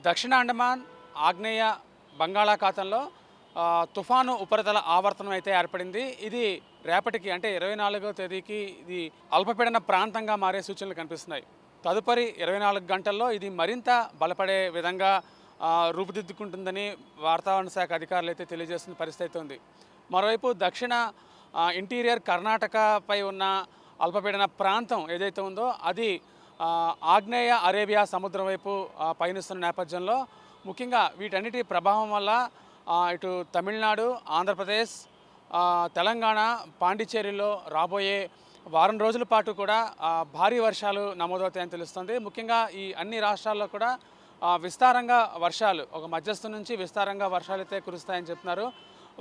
దక్షిణ అండమాన్ ఆగ్నేయ బంగాళాఖాతంలో తుఫాను ఉపరితల ఆవర్తనం అయితే ఏర్పడింది. ఇది రేపటికి అంటే 24వ తేదీకి ఇది అల్పపీడన ప్రాంతంగా మారే సూచనలు కనిపిస్తున్నాయి. తదుపరి 24 గంటల్లో ఇది మరింత బలపడే విధంగా రూపుదిద్దుకుంటుందని వాతావరణ శాఖ అధికారులు అయితే తెలియజేస్తున్న పరిస్థితి ఉంది. మరోవైపు దక్షిణ ఇంటీరియర్ కర్ణాటకపై ఉన్న అల్పపీడన ప్రాంతం ఏదైతే ఉందో అది ఆగ్నేయ అరేబియా సముద్రం వైపు పయనిస్తున్న నేపథ్యంలో ముఖ్యంగా వీటన్నిటి ప్రభావం వల్ల ఇటు తమిళనాడు, ఆంధ్రప్రదేశ్, తెలంగాణ, పాండిచ్చేరిలో రాబోయే వారం రోజుల పాటు కూడా భారీ వర్షాలు నమోదవుతాయని తెలుస్తుంది. ముఖ్యంగా ఈ అన్ని రాష్ట్రాల్లో కూడా విస్తారంగా వర్షాలు ఒక మధ్యస్థం నుంచి విస్తారంగా వర్షాలు అయితే కురుస్తాయని చెప్తున్నారు.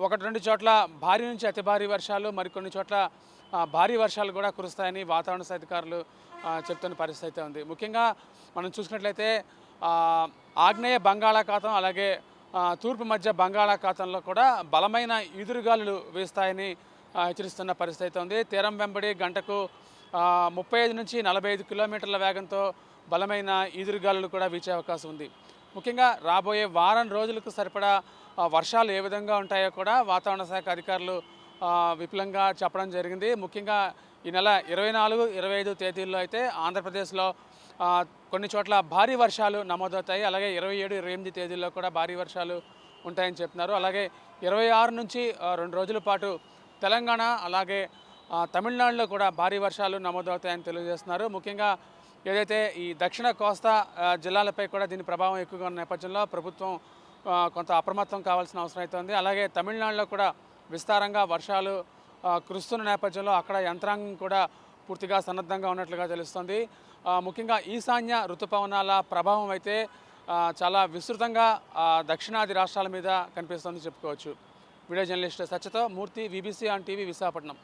ఒకటి రెండు చోట్ల భారీ నుంచి అతి భారీ వర్షాలు, మరికొన్ని చోట్ల భారీ వర్షాలు కూడా కురుస్తాయని వాతావరణ శాఖ అధికారులు చెప్తున్న పరిస్థితి అయితే ఉంది. ముఖ్యంగా మనం చూసినట్లయితే ఆగ్నేయ బంగాళాఖాతం అలాగే తూర్పు మధ్య బంగాళాఖాతంలో కూడా బలమైన ఈదురుగాలులు వీస్తాయని హెచ్చరిస్తున్న పరిస్థితి అయితే ఉంది. తీరం వెంబడి గంటకు 35 నుంచి 45 కిలోమీటర్ల వేగంతో బలమైన ఈదురుగాలులు కూడా వీచే అవకాశం ఉంది. ముఖ్యంగా రాబోయే వారం రోజులకు సరిపడా వర్షాలు ఏ విధంగా ఉంటాయో కూడా వాతావరణ శాఖ అధికారులు విపులంగా చెప్పడం జరిగింది. ముఖ్యంగా ఈ నెల 24, 25 తేదీల్లో అయితే ఆంధ్రప్రదేశ్లో కొన్ని చోట్ల భారీ వర్షాలు నమోదవుతాయి. అలాగే 27, 28 తేదీల్లో కూడా భారీ వర్షాలు ఉంటాయని చెప్తున్నారు. అలాగే 26 నుంచి 2 రోజుల పాటు తెలంగాణ అలాగే తమిళనాడులో కూడా భారీ వర్షాలు నమోదవుతాయని తెలియజేస్తున్నారు. ముఖ్యంగా ఏదైతే ఈ దక్షిణ కోస్తా జిల్లాలపై కూడా దీని ప్రభావం ఎక్కువగా ఉన్న నేపథ్యంలో ప్రభుత్వం కొంత అప్రమత్తం కావాల్సిన అవసరం అయితే ఉంది. అలాగే తమిళనాడులో కూడా విస్తారంగా వర్షాలు కురుస్తున్న నేపథ్యంలో అక్కడ యంత్రాంగం కూడా పూర్తిగా సన్నద్ధంగా ఉన్నట్లుగా తెలుస్తుంది. ముఖ్యంగా ఈశాన్య ఋతుపవనాల ప్రభావం అయితే చాలా విస్తృతంగా దక్షిణాది రాష్ట్రాల మీద కనిపిస్తుందని చెప్పుకోవచ్చు. వీడియో జర్నలిస్ట్ సత్యతో Murthy, VBC on TV, Visakhapatnam.